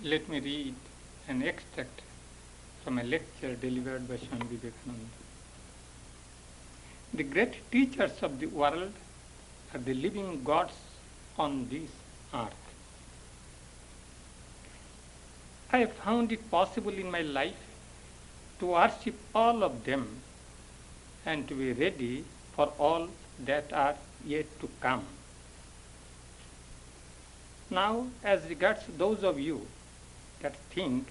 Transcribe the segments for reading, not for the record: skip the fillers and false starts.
Let me read an extract from a lecture delivered by Swami Vivekananda. The great teachers of the world are the living gods on this earth. I have found it possible in my life to worship all of them and to be ready for all that are yet to come. Now, as regards those of you that think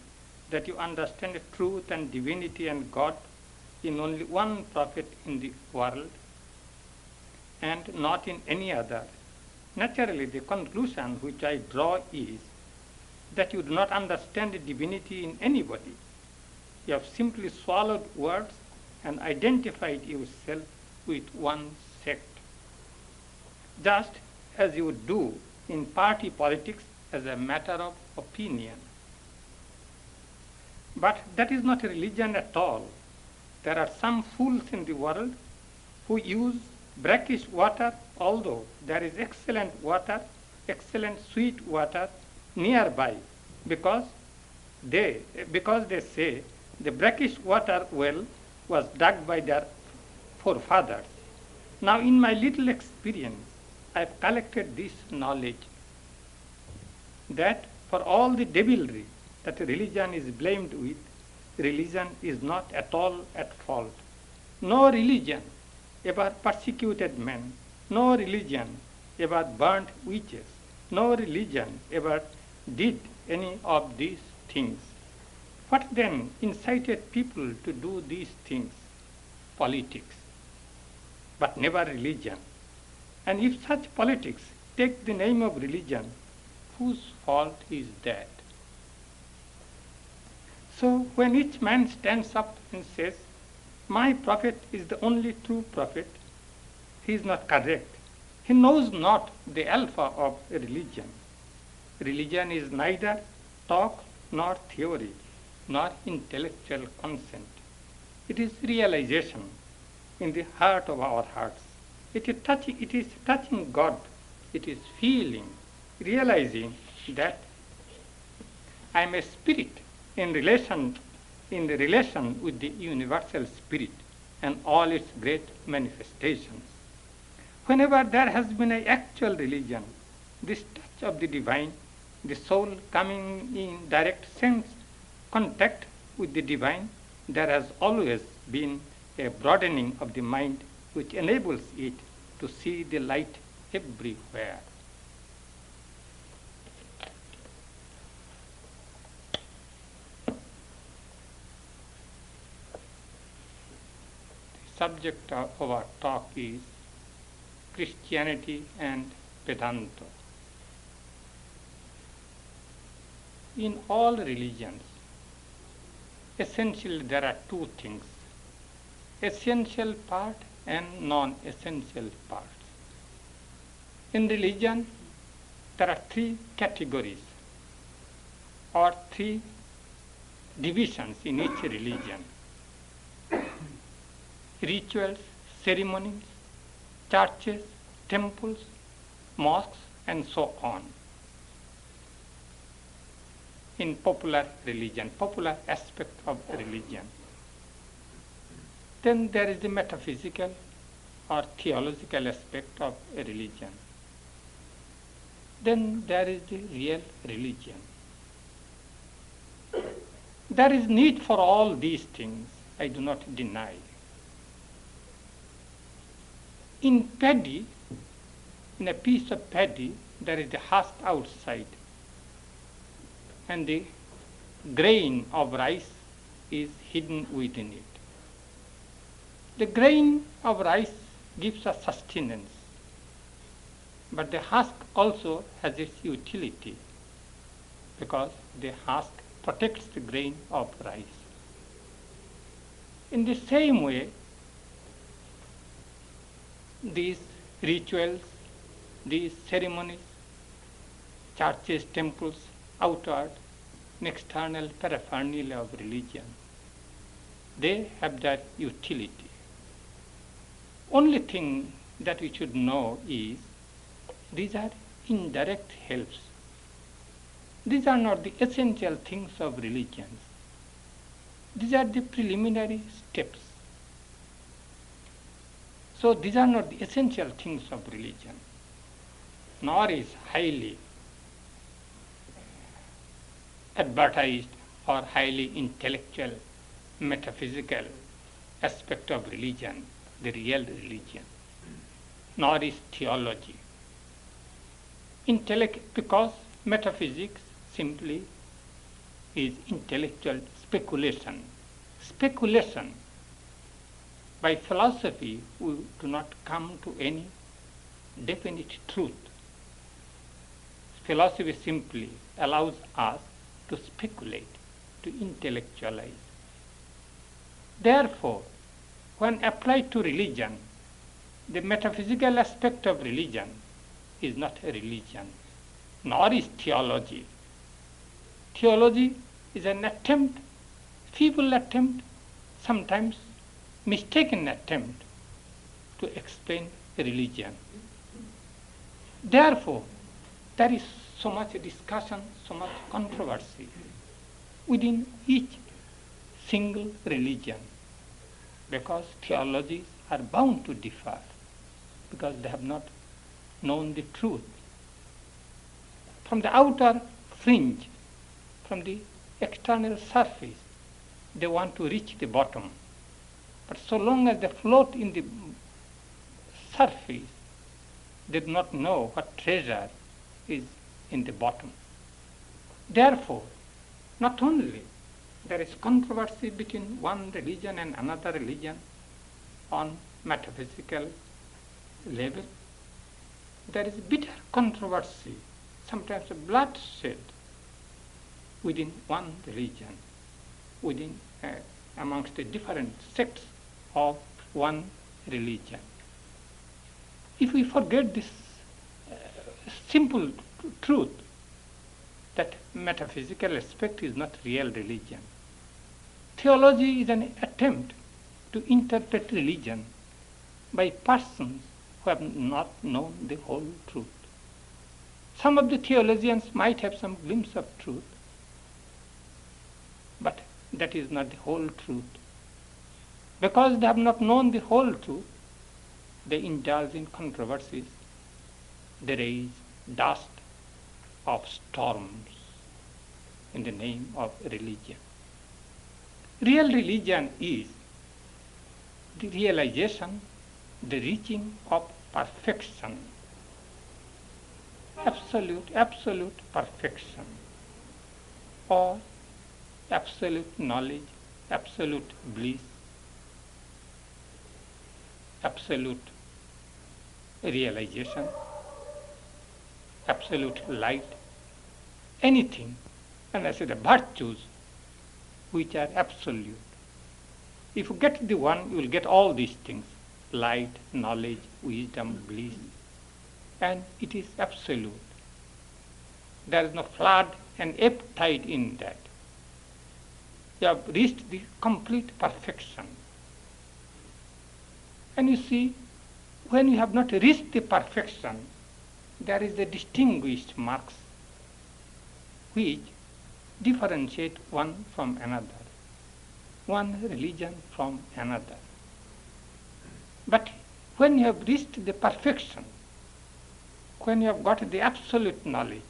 that you understand truth and divinity and God in only one prophet in the world and not in any other, naturally the conclusion which I draw is that you do not understand divinity in anybody. You have simply swallowed words and identified yourself with one sect, just as you would do in party politics as a matter of opinion. But that is not a religion at all. There are some fools in the world who use brackish water, although there is excellent water, excellent sweet water nearby, because they say the brackish water well was dug by their forefathers. Now, in my little experience, I have collected this knowledge that for all the devilry that religion is blamed with, religion is not at all at fault. No religion ever persecuted men, no religion ever burnt witches, no religion ever did any of these things. What then incited people to do these things? Politics, but never religion. And if such politics take the name of religion, whose fault is that? So when each man stands up and says, my prophet is the only true prophet, he is not correct. He knows not the alpha of a religion. Religion is neither talk nor theory, nor intellectual consent. It is realization in the heart of our hearts. It is touching God. It is feeling, realizing that I am a spirit in relation with the universal spirit and all its great manifestations. Whenever there has been an actual religion, this touch of the divine, the soul coming in direct sense contact with the divine, there has always been a broadening of the mind which enables it to see the light everywhere. The subject of our talk is Christianity and Vedanta. In all religions, essentially there are two things, essential part and non-essential parts. In religion, there are three categories or three divisions in each religion. Rituals, ceremonies, churches, temples, mosques, and so on. In popular religion, popular aspect of religion. Then there is the metaphysical or theological aspect of a religion. Then there is the real religion. There is need for all these things, I do not deny. In paddy, in a piece of paddy, there is the husk outside, and the grain of rice is hidden within it. The grain of rice gives us sustenance, but the husk also has its utility because the husk protects the grain of rice. In the same way, these rituals, these ceremonies, churches, temples, outward and external paraphernalia of religion, they have their utility. Only thing that we should know is these are indirect helps. These are not the essential things of religions. These are the preliminary steps. So these are not the essential things of religion, nor is highly advertised or highly intellectual, metaphysical aspect of religion the real religion, nor is theology. Because metaphysics simply is intellectual speculation. Speculation. By philosophy, we do not come to any definite truth. Philosophy simply allows us to speculate, to intellectualize. Therefore, when applied to religion, the metaphysical aspect of religion is not a religion, nor is theology. Theology is an attempt, feeble attempt, sometimes mistaken attempt to explain religion. Therefore, there is so much discussion, so much controversy within each single religion, because theologies are bound to differ, because they have not known the truth. From the outer fringe, from the external surface, they want to reach the bottom. But so long as they float in the surface, they do not know what treasure is in the bottom. Therefore, not only there is controversy between one religion and another religion on metaphysical level, there is bitter controversy, sometimes bloodshed within one religion, within amongst the different sects of one religion. If we forget this simple truth that metaphysical aspect is not real religion, theology is an attempt to interpret religion by persons who have not known the whole truth. Some of the theologians might have some glimpse of truth, but that is not the whole truth. Because they have not known the whole truth, they indulge in controversies, they raise dust of storms in the name of religion. Real religion is the realization, the reaching of perfection, absolute perfection, or absolute knowledge, absolute bliss, absolute realization, absolute light, anything, and I say the virtues which are absolute. If you get the one, you will get all these things: light, knowledge, wisdom, bliss, and it is absolute. There is no flood and ebb tide in that. You have reached the complete perfection. And you see, when you have not reached the perfection, there is the distinguished marks which differentiate one from another, one religion from another. But when you have reached the perfection, when you have got the absolute knowledge,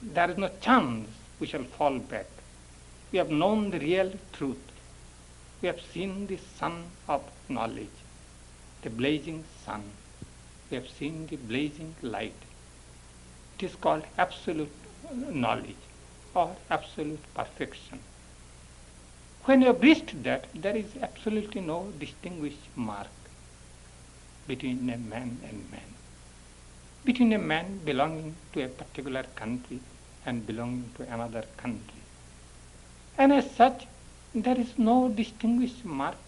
there is no chance we shall fall back. We have known the real truth. We have seen the sun of knowledge, the blazing sun. We have seen the blazing light. It is called absolute knowledge or absolute perfection. When you have reached that, there is absolutely no distinguished mark between a man and man, between a man belonging to a particular country and belonging to another country. And as such, there is no distinguished mark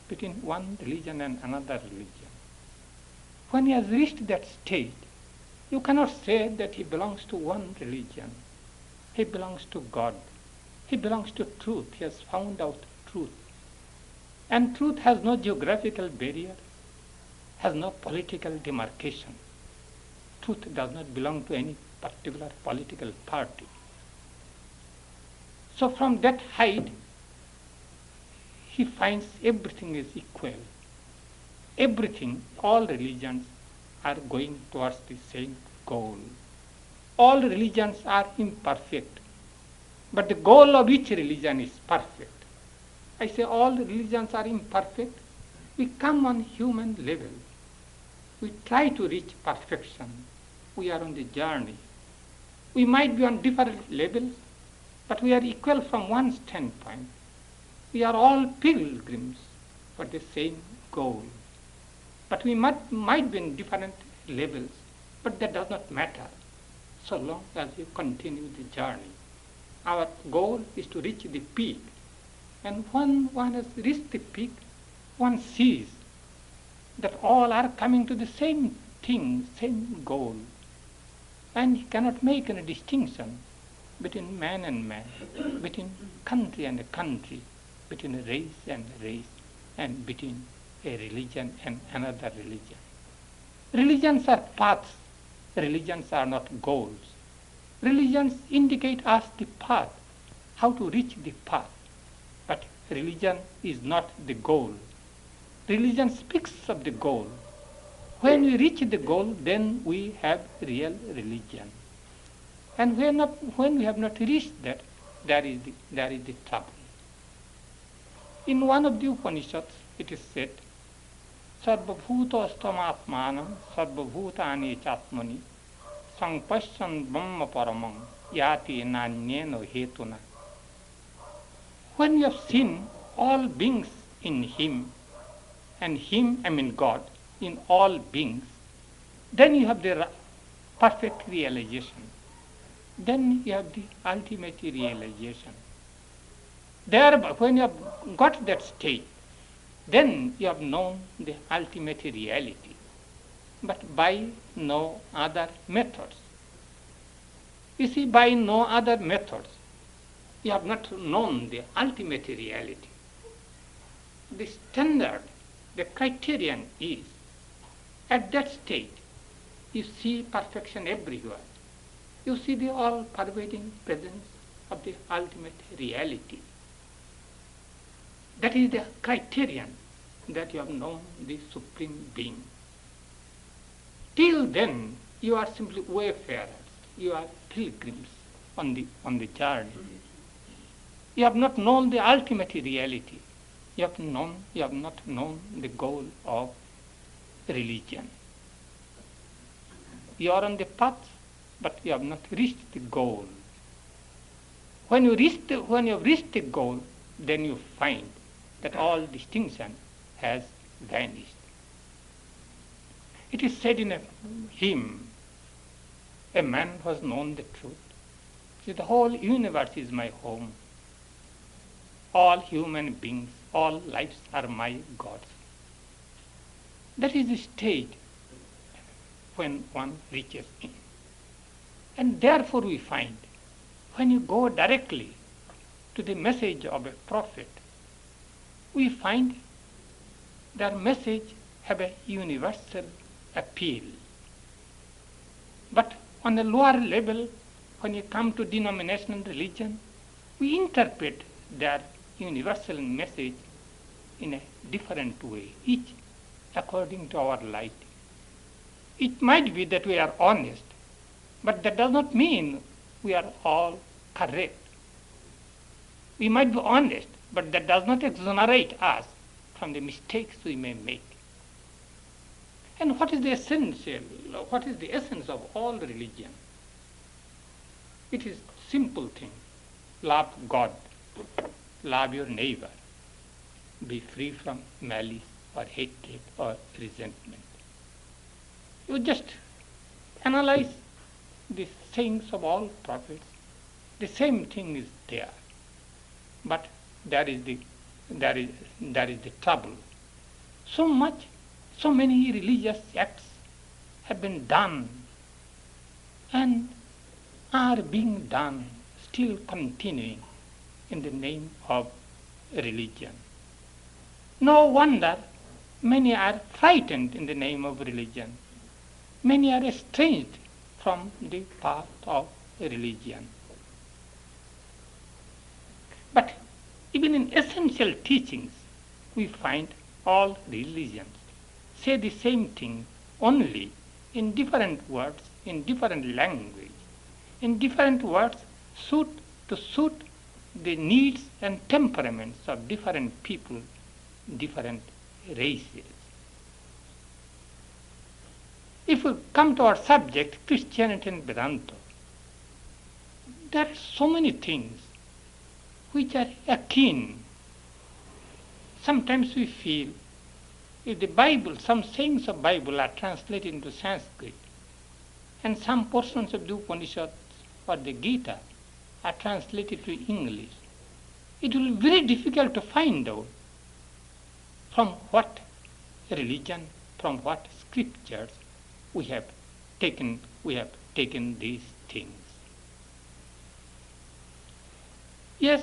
between one religion and another religion. When he has reached that stage, you cannot say that he belongs to one religion. He belongs to God. He belongs to truth. He has found out truth. And truth has no geographical barrier, has no political demarcation. Truth does not belong to any particular political party. So from that height, he finds everything is equal. Everything, all religions are going towards the same goal. All religions are imperfect, but the goal of each religion is perfect. I say all religions are imperfect. We come on human level. We try to reach perfection. We are on the journey. We might be on different levels, but we are equal from one standpoint. We are all pilgrims for the same goal. But we might be in different levels, but that does not matter so long as we continue the journey. Our goal is to reach the peak. And when one has reached the peak, one sees that all are coming to the same thing, same goal. And he cannot make any distinction between man and man, between country and a country, between a race and a race, and between a religion and another religion. Religions are paths. Religions are not goals. Religions indicate us the path, how to reach the path. But religion is not the goal. Religion speaks of the goal. When we reach the goal, then we have real religion. And when we have not reached that, there is the trouble. In one of the Upanishads, it is said, Sarvabhutastamaatmanam sarvabhutani chatmani sangpashyan brahma paramam yati nanyeno hetuna. When you have seen all beings in him, and him, I mean God, in all beings, then you have the perfect realization. Then you have the ultimate realization. Thereby, when you have got that state, then you have known the ultimate reality, but by no other methods. You see, by no other methods, you have not known the ultimate reality. The standard, the criterion is, at that state, you see perfection everywhere. You see the all-pervading presence of the ultimate reality. That is the criterion that you have known the Supreme Being. Till then, you are simply wayfarers. You are pilgrims on the journey. You have not known the ultimate reality. You have not known the goal of religion. You are on the path, but you have not reached the goal. When you have reached the goal, then you find that all distinction has vanished. It is said in a hymn, a man who has known the truth. See, the whole universe is my home. All human beings, all lives are my gods. That is the state when one reaches in. And therefore we find, when you go directly to the message of a prophet, we find their message have a universal appeal. But on a lower level, when you come to denominational religion, we interpret their universal message in a different way, each according to our light. It might be that we are honest, but that does not mean we are all correct. We might be honest, but that does not exonerate us from the mistakes we may make. And what is the essence of all religion? It is simple thing. Love God. Love your neighbor. Be free from malice or hatred or resentment. You just analyze the sayings of all prophets. The same thing is there. But there is the trouble. So many religious acts have been done and are being done, still continuing in the name of religion. No wonder many are frightened in the name of religion. Many are estranged from the path of religion. But even in essential teachings, we find all religions say the same thing, only in different words, in different language, in different words to suit the needs and temperaments of different people, different races. If we come to our subject, Christianity and Vedanta, there are so many things which are akin. Sometimes we feel if the Bible, some sayings of Bible are translated into Sanskrit, and some portions of the Upanishads or the Gita are translated to English, it will be very difficult to find out from what religion, from what scriptures we have taken these things. Yes,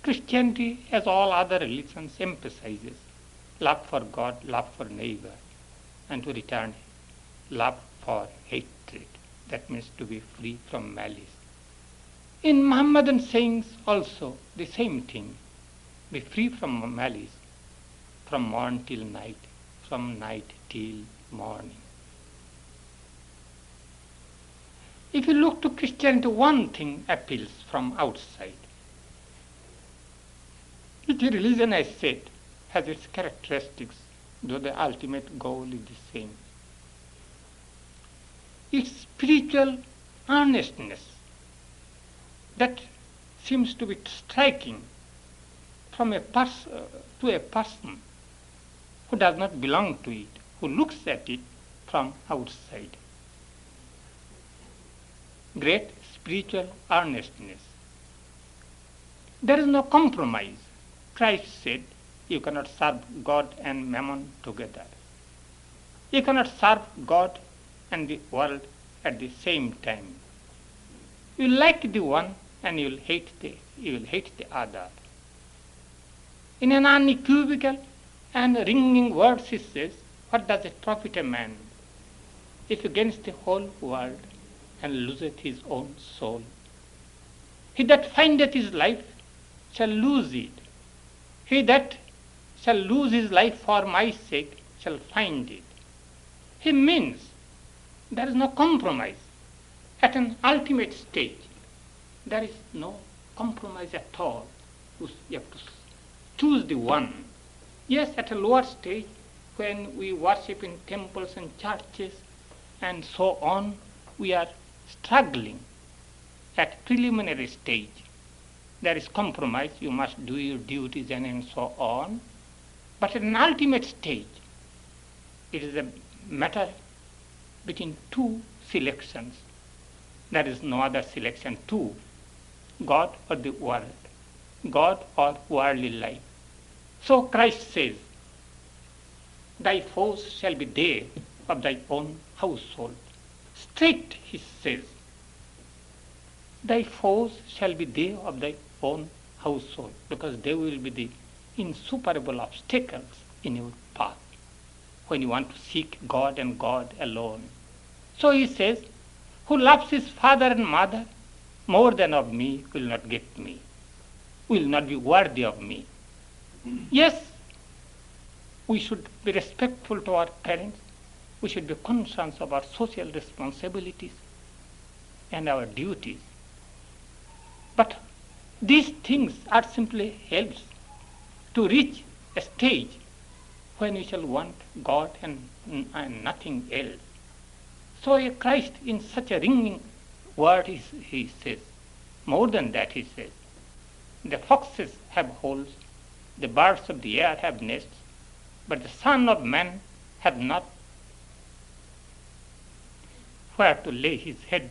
Christianity, as all other religions, emphasizes love for God, love for neighbor, and to return love for hatred. That means to be free from malice. In Muhammadan sayings also the same thing. Be free from malice, from morn till night, from night till morning. If you look to Christianity, one thing appeals from outside. Each religion, I said, has its characteristics, though the ultimate goal is the same. Its spiritual earnestness that seems to be striking from to a person who does not belong to it, who looks at it from outside. Great spiritual earnestness. There is no compromise. Christ said, you cannot serve God and mammon together. You cannot serve God and the world at the same time. You like the one and you will hate the other. In an unequivocal and ringing words he says, what does it profit a man if he gains the whole world and loseth his own soul? He that findeth his life shall lose it. He that shall lose his life for my sake shall find it. He means there is no compromise. At an ultimate stage, there is no compromise at all. You have to choose the one. Yes, at a lower stage, when we worship in temples and churches and so on, we are struggling. At preliminary stage, there is compromise. You must do your duties and so on. But at an ultimate stage, it is a matter between two selections. There is no other selection. Two, God or the world, God or worldly life. So Christ says, thy foes shall be they of thy own household. Straight, he says, thy foes shall be they of thy own household, because they will be the insuperable obstacles in your path when you want to seek God and God alone. So he says, who loves his father and mother more than of me will not get me, will not be worthy of me. Yes, we should be respectful to our parents. We should be conscious of our social responsibilities and our duties. But these things are simply helps to reach a stage when we shall want God and nothing else. So Christ, in such a ringing word, he says, more than that, he says, the foxes have holes, the birds of the air have nests, but the Son of Man hath not where to lay his head.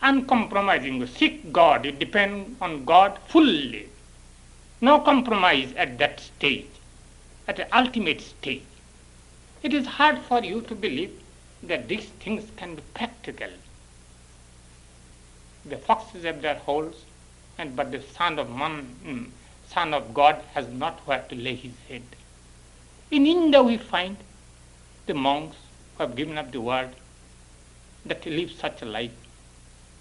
Uncompromising, you seek God, you depend on God fully. No compromise at that stage, at the ultimate stage. It is hard for you to believe that these things can be practical. The foxes have their holes, but the Son of God has not where to lay his head. In India we find the monks who have given up the world. that live such a life.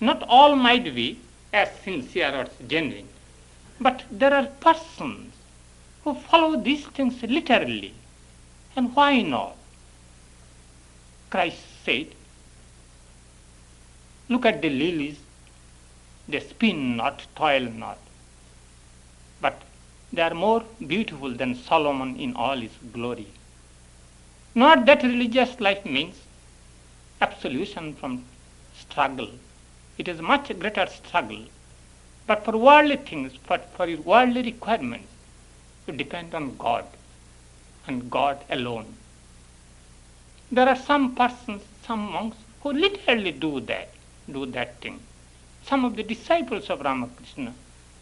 Not all might be as sincere or genuine, but there are persons who follow these things literally. And why not? Christ said, look at the lilies, they spin not, toil not, but they are more beautiful than Solomon in all his glory. Not that religious life means absolution from struggle. It is a much greater struggle. But for worldly things, for your worldly requirements, you depend on God and God alone. There are some persons, some monks, who literally do that thing. Some of the disciples of Ramakrishna,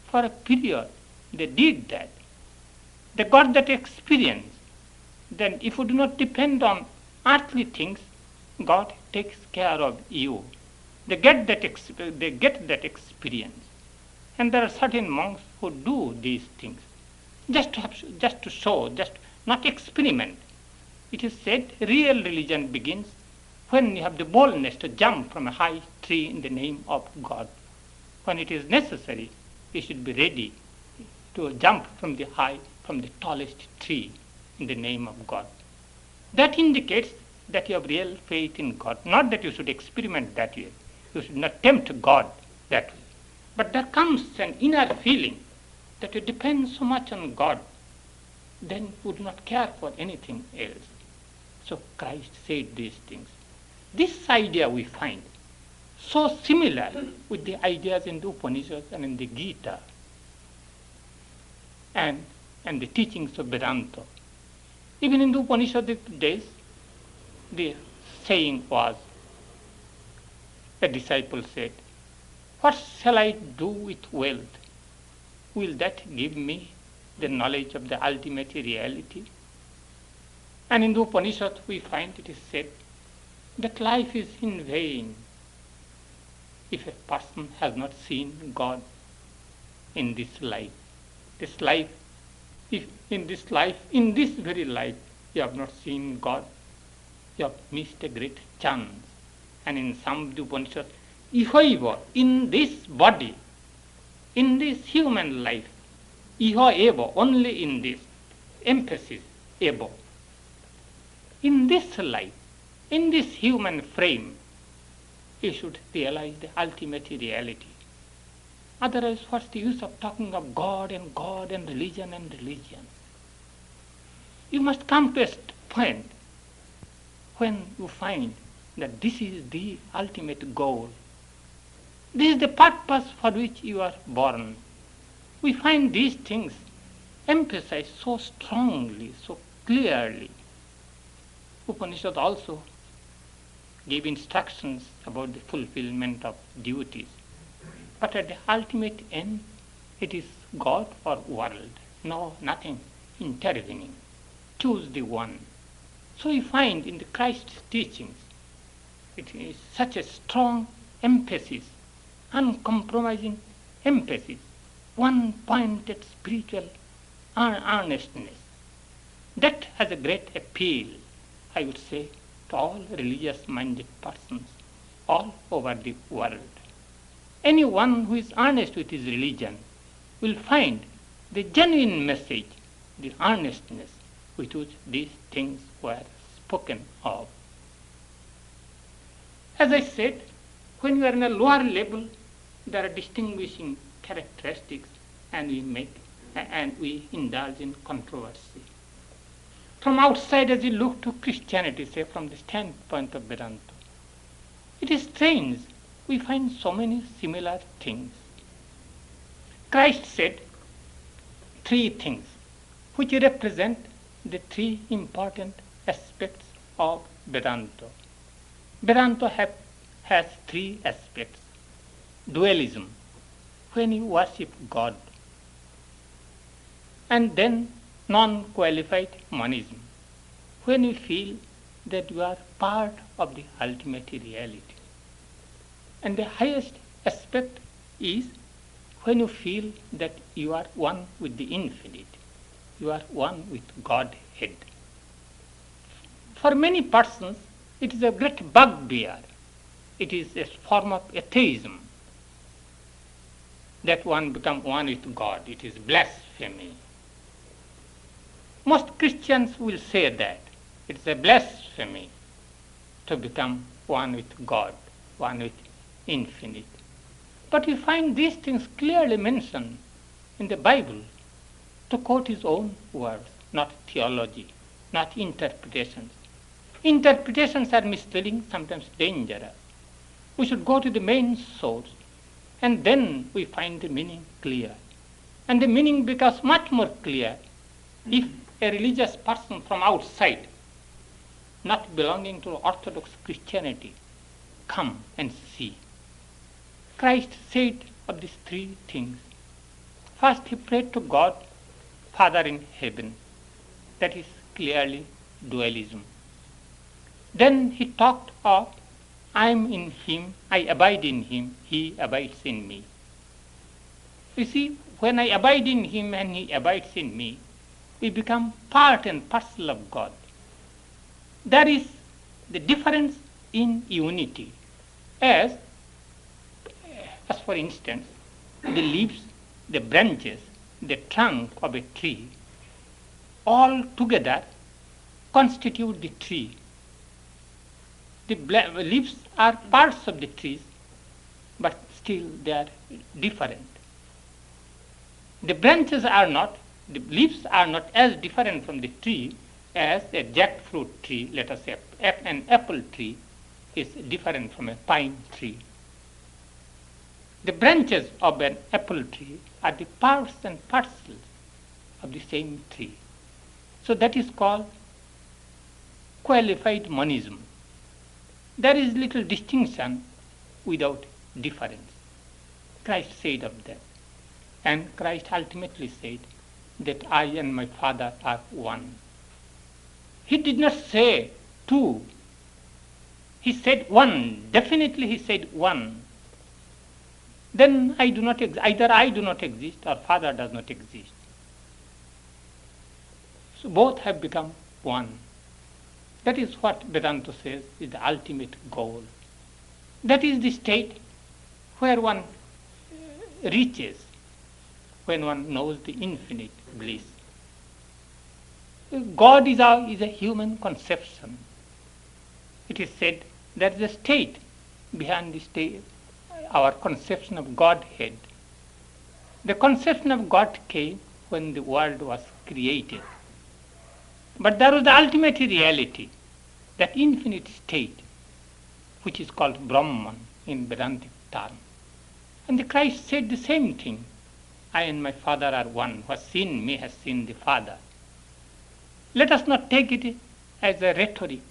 for a period, they did that. They got that experience. Then if you do not depend on earthly things, God takes care of you. They get that experience. And there are certain monks who do these things just to show, just not experiment. It is said real religion begins when you have the boldness to jump from a high tree in the name of God. When it is necessary, you should be ready to jump from the tallest tree in the name of God. That indicates that you have real faith in God, not that you should experiment that way. You should not tempt God that way. But there comes an inner feeling that you depend so much on God, then you do not care for anything else. So Christ said these things. This idea we find so similar with the ideas in the Upanishads and in the Gita and the teachings of Vedanta. Even in the Upanishadic days, the saying was, a disciple said, what shall I do with wealth? Will that give me the knowledge of the ultimate reality? And in the Upanishad we find it is said that life is in vain if a person has not seen God in this life. If in this very life, you have not seen God, you have missed a great chance. And in some of the Upanishads, iho in this body, in this human life, iho evo, only in this, emphasis, evo. In this life, in this human frame, you should realize the ultimate reality. Otherwise, what's the use of talking of God and religion and religion? You must come to a point when you find that this is the ultimate goal. This is the purpose for which you are born. We find these things emphasized so strongly, so clearly. Upanishad also gave instructions about the fulfillment of duties. But at the ultimate end, it is God or world. No, nothing intervening. Choose the one. So we find in the Christ's teachings, it is such a strong emphasis, uncompromising emphasis, one-pointed spiritual earnestness. That has a great appeal, I would say, to all religious-minded persons all over the world. Anyone who is earnest with his religion will find the genuine message, the earnestness with which these things were spoken of. As I said, when you are in a lower level, there are distinguishing characteristics, and we indulge in controversy. From outside, as you look to Christianity, say from the standpoint of Vedanta, it is strange. We find so many similar things. Christ said three things which represent the three important aspects of Vedanta. Vedanta has three aspects. Dualism, when you worship God, and then non-qualified monism, when you feel that you are part of the ultimate reality. And the highest aspect is when you feel that you are one with the infinite, you are one with Godhead. For many persons, it is a great bugbear it is a form of atheism, that one become one with God. It is blasphemy. Most Christians will say that it is a blasphemy to become one with God, one with infinite. But we find these things clearly mentioned in the Bible, to quote his own words, not theology, not interpretations. Interpretations are misleading, sometimes dangerous. We should go to the main source, and then we find the meaning clear. And the meaning becomes much more clear if a religious person from outside, not belonging to Orthodox Christianity, come and see. Christ said of these three things. First, he prayed to God, Father in heaven. That is clearly dualism. Then he talked of, I am in him, I abide in him, he abides in me. You see, when I abide in him and he abides in me, we become part and parcel of God. There is the difference in unity. As for instance, the leaves, the branches, the trunk of a tree, all together constitute the tree. The leaves are parts of the trees, but still they are different. The branches are not, the leaves are not as different from the tree as a jackfruit tree, let us say an apple tree, is different from a pine tree. The branches of an apple tree are the parts and parcels of the same tree. So that is called qualified monism. There is little distinction without difference. Christ said of that. And Christ ultimately said that I and my Father are one. He did not say two. He said one. Definitely he said one. Then I do not either I do not exist or Father does not exist. So both have become one. That is what Vedanta says is the ultimate goal. That is the state where one reaches when one knows the infinite bliss. God is a human conception. It is said there is a state behind the state, our conception of Godhead. The conception of God came when the world was created. But there was the ultimate reality, that infinite state, which is called Brahman in Vedantic term. And the Christ said the same thing. I and my Father are one. Who has seen me has seen the Father. Let us not take it as a rhetoric,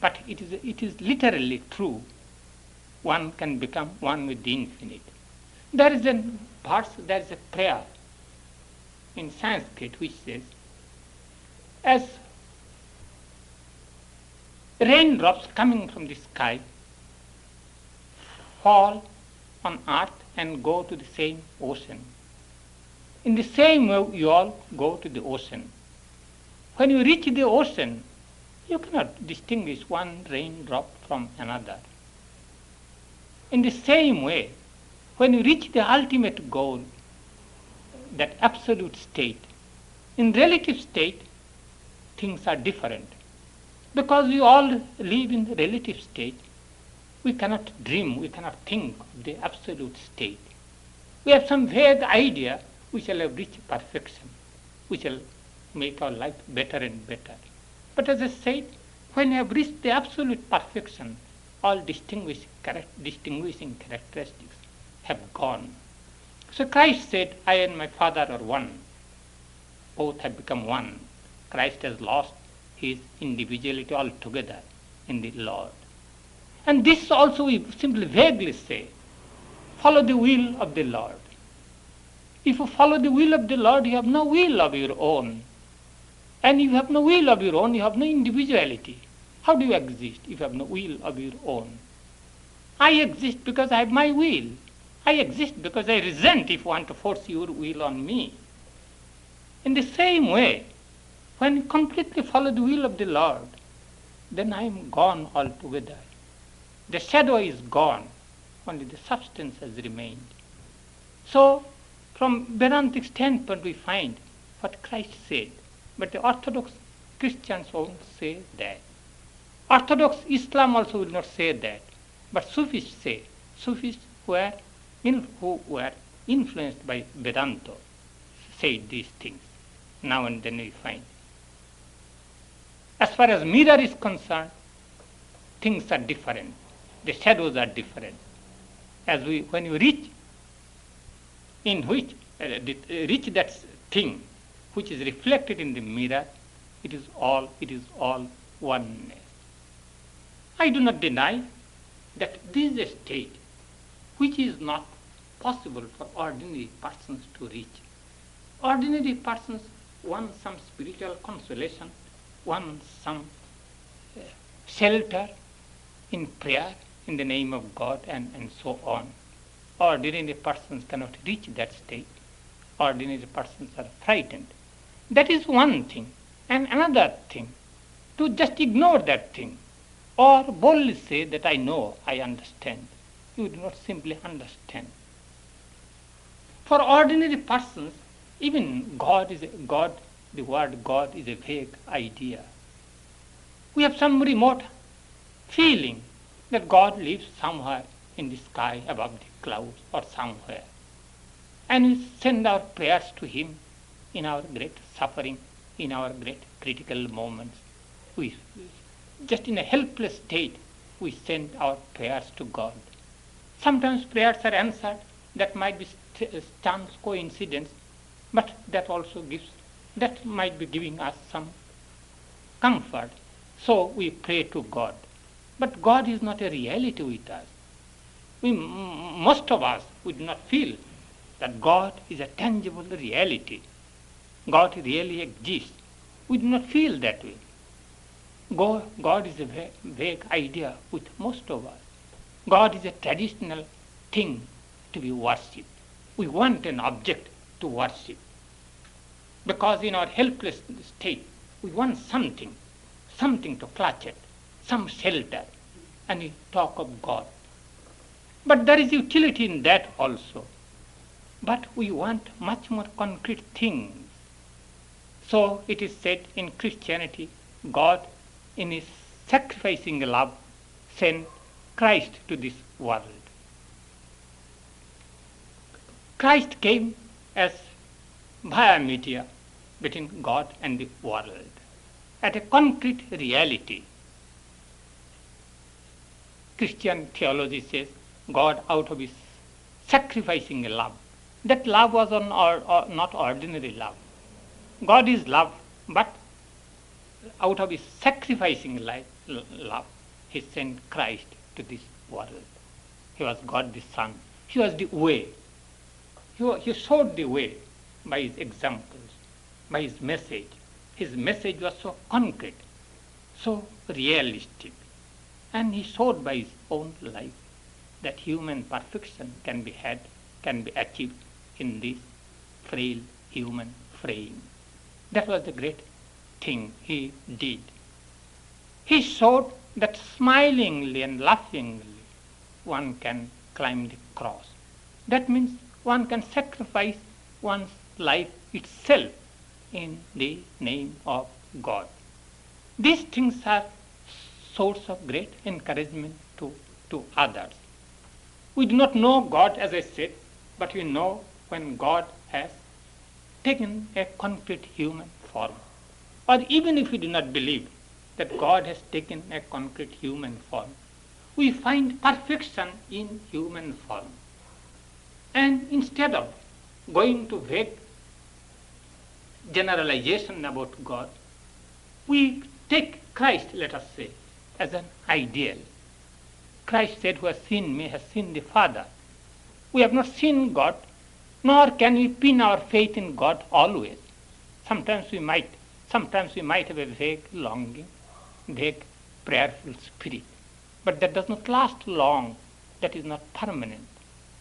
but it is literally true. One can become one with the infinite. There is a verse, there is a prayer in Sanskrit which says, as raindrops coming from the sky fall on earth and go to the same ocean, in the same way you all go to the ocean. When you reach the ocean, you cannot distinguish one raindrop from another. In the same way, when you reach the ultimate goal, that absolute state, in relative state, things are different. Because we all live in the relative state, we cannot dream, we cannot think of the absolute state. We have some vague idea we shall have reached perfection, we shall make our life better and better. But as I said, when you have reached the absolute perfection, all distinguishing characteristics have gone. So Christ said, I and my Father are one. Both have become one. Christ has lost his individuality altogether in the Lord. And this also we simply vaguely say, follow the will of the Lord. If you follow the will of the Lord, you have no will of your own. And if you have no will of your own, you have no individuality. How do you exist if you have no will of your own? I exist because I have my will. I exist because I resent if you want to force your will on me. In the same way, when you completely follow the will of the Lord, then I am gone altogether. The shadow is gone, only the substance has remained. So, from Vedantic standpoint, we find what Christ said, but the Orthodox Christians won't say that. Orthodox Islam also will not say that, but Sufis say. Sufis who were influenced by Vedanta say these things. Now and then we find. As far as mirror is concerned, things are different. The shadows are different. When you reach that thing which is reflected in the mirror, it is all oneness. I do not deny that this is a state which is not possible for ordinary persons to reach. Ordinary persons want some spiritual consolation, want some shelter in prayer in the name of God and so on. Ordinary persons cannot reach that state. Ordinary persons are frightened. That is one thing. And another thing, to just ignore that thing or boldly say that I know, I understand. You do not simply understand. For ordinary persons, even the word God is a vague idea. We have some remote feeling that God lives somewhere in the sky above the clouds or somewhere. And we send our prayers to Him in our great suffering, in our great critical moments. We, just in a helpless state, we send our prayers to God. Sometimes prayers are answered. That might be chance coincidence, but that might be giving us some comfort. So we pray to God. But God is not a reality with us. Most of us would not feel that God is a tangible reality. God really exists. We do not feel that way. God is a vague idea with most of us. God is a traditional thing to be worshipped. We want an object to worship. Because in our helpless state, we want something to clutch at, some shelter, and we talk of God. But there is utility in that also. But we want much more concrete things. So it is said in Christianity, God in His sacrificing love sent Christ to this world. Christ came as via media between God and the world, at a concrete reality. Christian theology says God out of His sacrificing love. That love was not ordinary love. God is love, but out of His sacrificing love, He sent Christ to this world. He was God the Son. He was the way. He showed the way by His examples, by His message. His message was so concrete, so realistic. And He showed by His own life that human perfection can be achieved in this frail human frame. That was the great thing He did. He showed that smilingly and laughingly one can climb the cross. That means one can sacrifice one's life itself in the name of God. These things are source of great encouragement to others. We do not know God, as I said, but we know when God has taken a concrete human form. Or even if we do not believe that God has taken a concrete human form, we find perfection in human form. And instead of going to vague generalization about God, we take Christ, let us say, as an ideal. Christ said, "Who has seen me has seen the Father." We have not seen God, nor can we pin our faith in God always. Sometimes we might have a vague longing, vague prayerful spirit, but that does not last long. That is not permanent.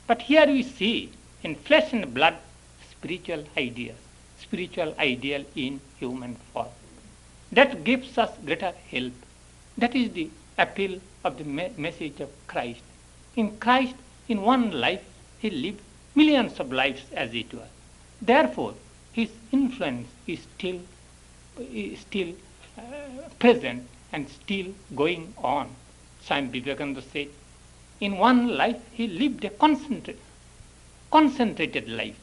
But here we see in flesh and blood spiritual ideal in human form. That gives us greater help. That is the appeal of the message of Christ. In Christ, in one life, he lived millions of lives as it were. Therefore, his influence is still present and still going on. Swami Vivekananda said, in one life he lived a concentrated life,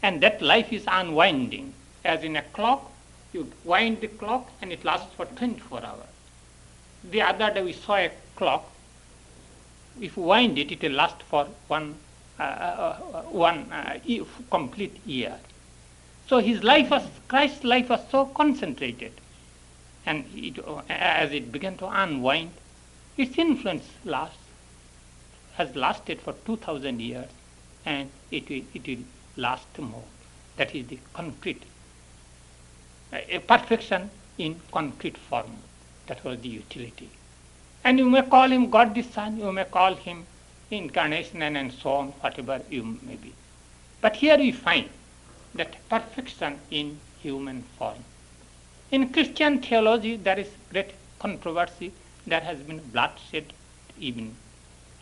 and that life is unwinding. As in a clock, you wind the clock and it lasts for 24 hours. The other day we saw a clock. If you wind it, it will last for one complete year. So Christ's life was so concentrated, and as it began to unwind, its influence has lasted for 2,000 years, and it will last more. That is the concrete, a perfection in concrete form. That was the utility. And you may call him God the Son, you may call him incarnation and so on, whatever you may be. But here we find that perfection in human form. In Christian theology, there is great controversy. There has been bloodshed even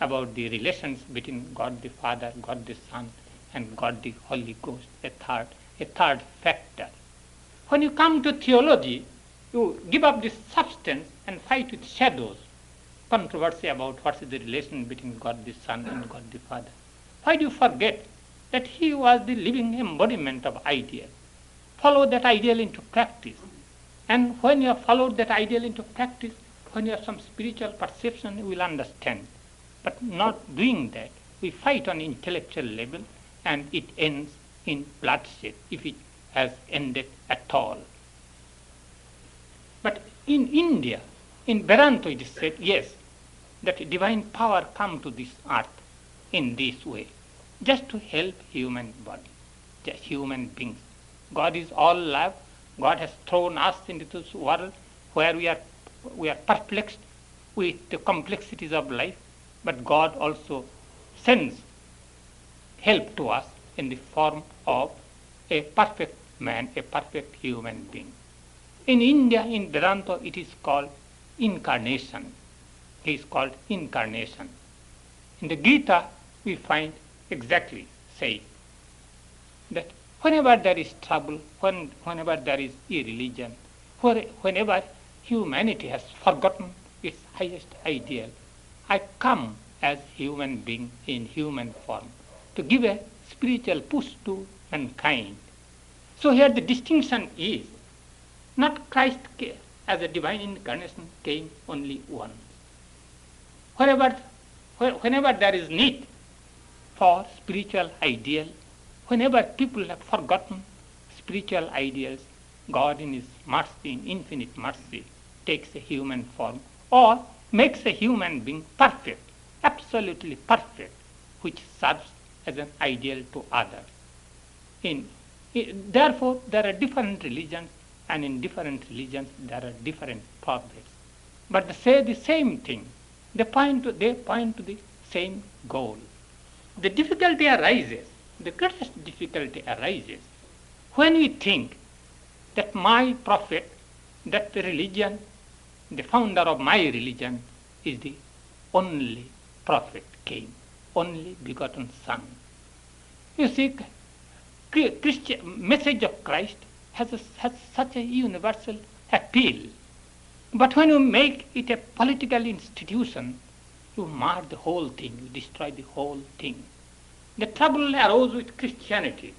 about the relations between God the Father, God the Son, and God the Holy Ghost, a third factor. When you come to theology, you give up this substance and fight with shadows. Controversy about what is the relation between God the Son and God the Father. Why do you forget that he was the living embodiment of ideal? Follow that ideal into practice. And when you have followed that ideal into practice, when you have some spiritual perception, you will understand. But not doing that, we fight on intellectual level, and it ends in bloodshed, if it has ended at all. But in India, in Vedanta it is said, yes, that divine power come to this earth in this way, just to help human body, just human beings. God is all love. God has thrown us into this world where we are perplexed with the complexities of life, but God also sends help to us in the form of a perfect man, a perfect human being. In India, in Vedanta, it is called incarnation. It is called incarnation. In the Gita, we find exactly saying that whenever there is trouble, whenever there is irreligion, whenever humanity has forgotten its highest ideal, I come as human being in human form to give a spiritual push to mankind. So here the distinction is not Christ as a divine incarnation came only once. Whenever there is need for spiritual ideal, whenever people have forgotten spiritual ideals, God in his mercy, in infinite mercy, takes a human form or makes a human being perfect, absolutely perfect, which serves as an ideal to others. Therefore, there are different religions, and in different religions there are different progress. But they say the same thing. They point to the same goal. The difficulty arises, the greatest difficulty arises when we think that my prophet, that the religion, the founder of my religion is the only prophet came, only begotten Son. You see, Christian message of Christ has such a universal appeal. But when you make it a political institution, you mar the whole thing, you destroy the whole thing. The trouble arose with Christianity.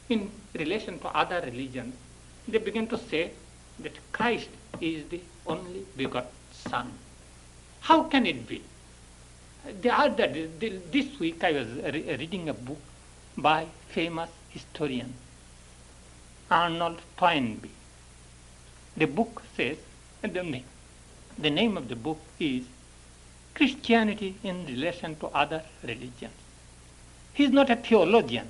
In relation to other religions, they began to say that Christ is the only begotten Son. How can it be? This week I was reading a book by famous historian Arnold Toynbee. The book says, the name of the book is Christianity in Relation to Other Religions. He is not a theologian.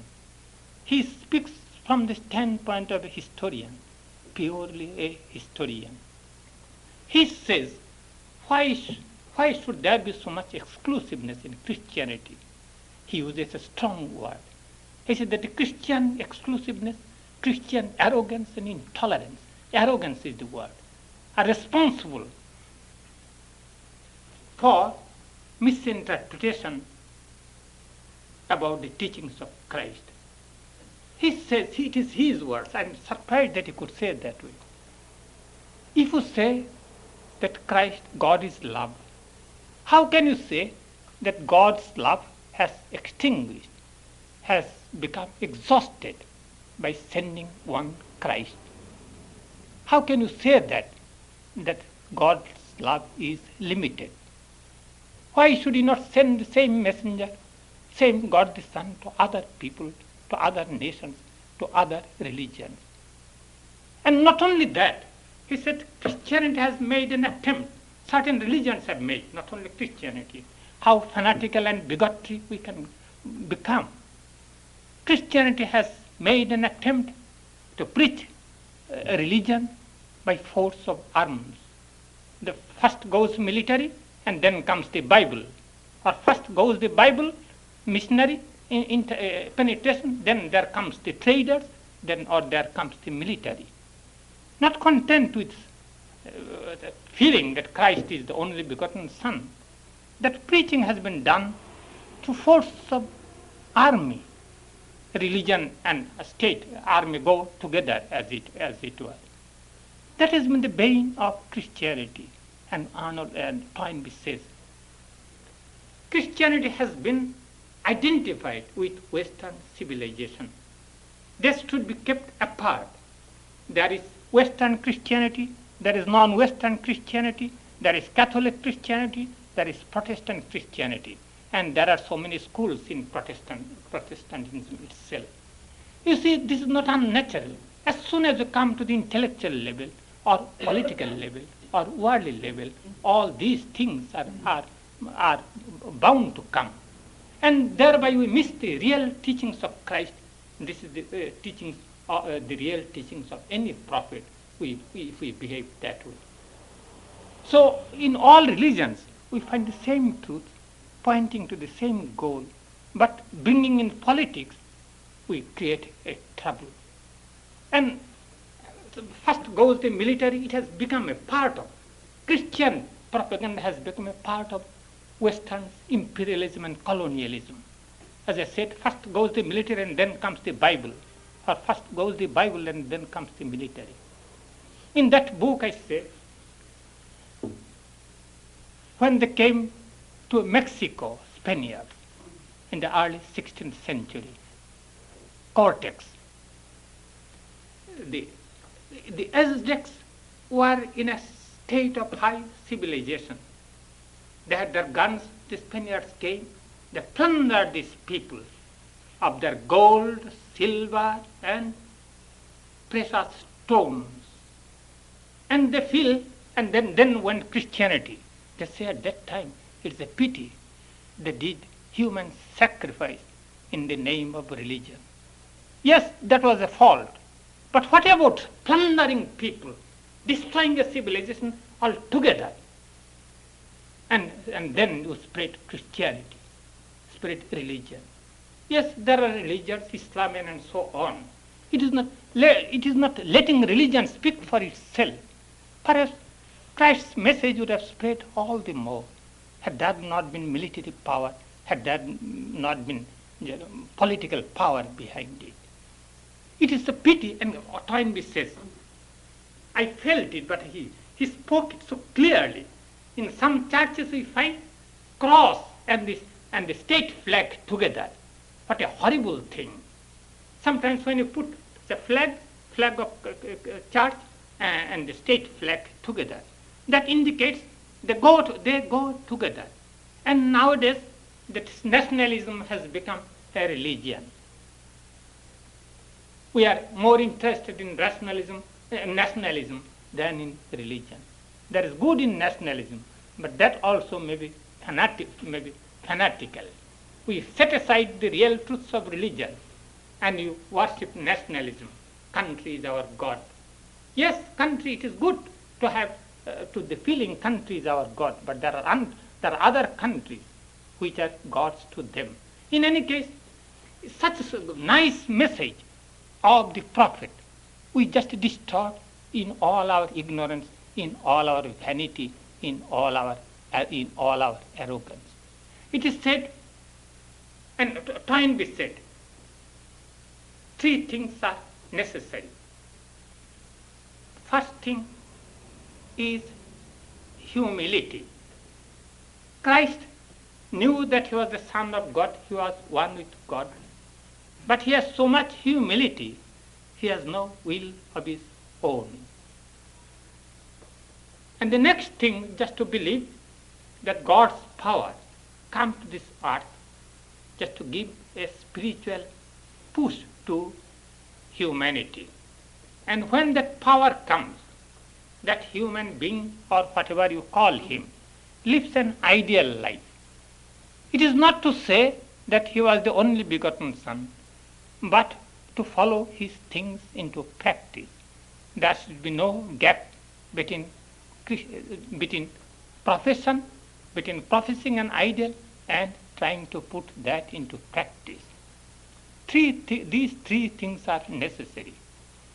He speaks from the standpoint of a historian, purely a historian. He says, why should there be so much exclusiveness in Christianity? He uses a strong word. He says that the Christian exclusiveness, Christian arrogance and intolerance, arrogance is the word, are responsible for misinterpretation about the teachings of Christ. He says, it is his words. I am surprised that he could say it that way. If you say that God is love, how can you say that God's love has extinguished, has become exhausted by sending one Christ? How can you say that God's love is limited? Why should he not send the same messenger, same God the Son, to other people, to other nations, to other religions? And not only that, he said Christianity has made an attempt, certain religions have made, not only Christianity, how fanatical and bigotry we can become. Christianity has made an attempt to preach a religion by force of arms. The first goes military, and then comes the Bible. Or first goes the Bible, missionary, penetration, then there comes the traders, or there comes the military. Not content with the feeling that Christ is the only begotten Son, that preaching has been done through force of army. Religion and state, army go together as it were. That has been the bane of Christianity. And Arnold and Toynbee says, Christianity has been identified with Western civilization. They should be kept apart. There is Western Christianity, there is non-Western Christianity, there is Catholic Christianity, there is Protestant Christianity. And there are so many schools in Protestantism itself. You see, this is not unnatural. As soon as you come to the intellectual level, or political level, or worldly level, all these things are bound to come. And thereby we miss the real teachings of Christ. This is the teachings, the real teachings of any prophet, if we behave that way. So in all religions, we find the same truth, pointing to the same goal, but bringing in politics, we create a trouble. And first goes the military. It has become a part of Christian propaganda, has become a part of Western imperialism and colonialism. As I said, first goes the military and then comes the Bible. Or first goes the Bible and then comes the military. In that book I say, when they came to Mexico, Spaniards, in the early 16th century, Cortex, the Aztecs were in a state of high civilization. They had their guns, the Spaniards came, they plundered these people of their gold, silver, and precious stones. And they feel, and then went Christianity. They say at that time, it's a pity they did human sacrifice in the name of religion. Yes, that was a fault. But what about plundering people, destroying a civilization altogether? And then you spread Christianity, spread religion. Yes, there are religions, Islam and so on. It is not letting religion speak for itself. Perhaps Christ's message would have spread all the more had there not been military power, had there not been political power behind it. It is a pity, and Toynbee says, I felt it, but he spoke it so clearly. In some churches we find cross and the state flag together. What a horrible thing. Sometimes when you put the flag of church and the state flag together, that indicates they go together. And nowadays that nationalism has become a religion. We are more interested in nationalism than in religion. There is good in nationalism, but that also may be fanatical. We set aside the real truths of religion and you worship nationalism. Country is our God. Yes, country, it is good to have to the feeling country is our God, but there are other countries which are gods to them. In any case, such a nice message of the prophet, we just distort in all our ignorance, in all our vanity, in all our in all our arrogance. It is said, and Twain said, three things are necessary. First thing is humility. Christ knew that he was the Son of God, he was one with God, but he has so much humility, he has no will of his own. And the next thing, just to believe that God's power come to this earth just to give a spiritual push to humanity. And when that power comes, that human being or whatever you call him lives an ideal life. It is not to say that he was the only begotten Son, but to follow his things into practice. There should be no gap between profession, between professing an ideal and trying to put that into practice. These three things are necessary,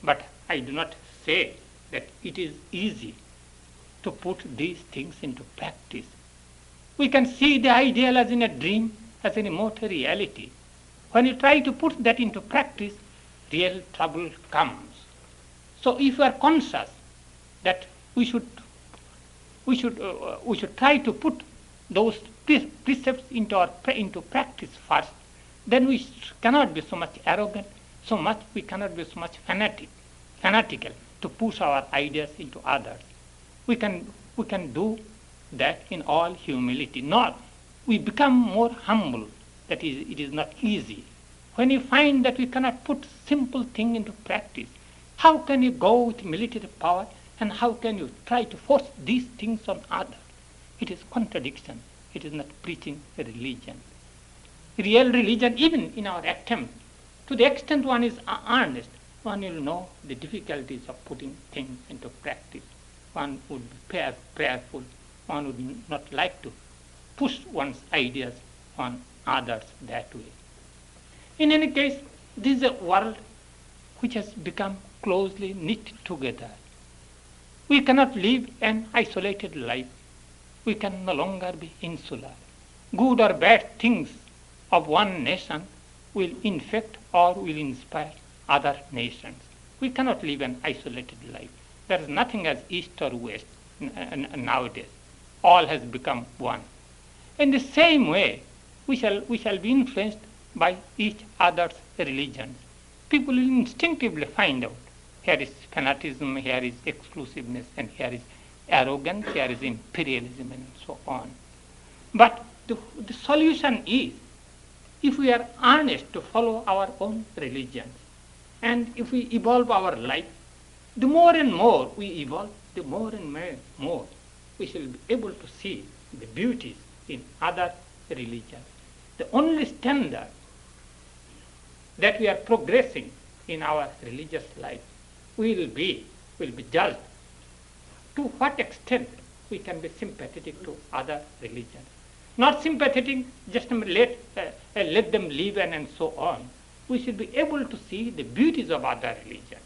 but I do not say that it is easy to put these things into practice. We can see the ideal as in a dream, as a remote reality. When you try to put that into practice, real trouble comes. So if you are conscious that we should try to put those precepts into practice first, then we cannot be so much arrogant, we cannot be so much fanatical to push our ideas into others. We can do that in all humility. Not we become more humble. That is, it is not easy. When you find that we cannot put simple thing into practice, how can you go with military power and how can you try to force these things on others? It is contradiction. It is not preaching a religion. Real religion, even in our attempt, to the extent one is earnest, one will know the difficulties of putting things into practice. One would be prayerful. One would not like to push one's ideas on others that way. In any case, this is a world which has become closely knit together. We cannot live an isolated life. We can no longer be insular. Good or bad things of one nation will infect or will inspire other nations. We cannot live an isolated life. There is nothing as east or west nowadays. All has become one. In the same way, we shall be influenced by each other's religions. People will instinctively find out here is fanaticism, here is exclusiveness, and here is arrogance, here is imperialism, and so on. But the solution is, if we are earnest to follow our own religions, and if we evolve our life, the more and more we evolve, the more and more we shall be able to see the beauties in other religions. The only standard that we are progressing in our religious life will be judged to what extent we can be sympathetic to other religions. Not sympathetic, just let them live and so on. We should be able to see the beauties of other religions.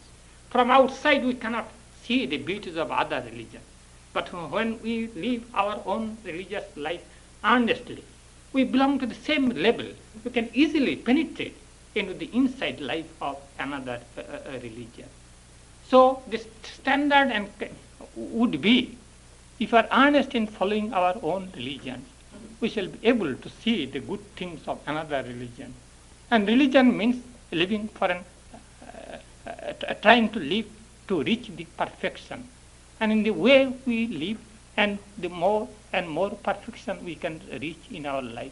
From outside we cannot see the beauties of other religions. But when we live our own religious life earnestly, we belong to the same level. We can easily penetrate into the inside life of another religion. So the standard would be, if we are earnest in following our own religion, we shall be able to see the good things of another religion. And religion means living for trying to live to reach the perfection. And in the way we live, and the more and more perfection we can reach in our life,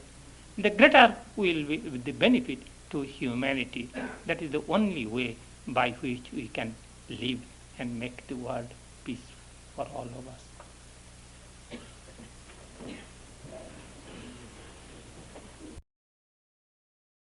the greater will be the benefit to humanity. That is the only way by which we can live and make the world peaceful for all of us.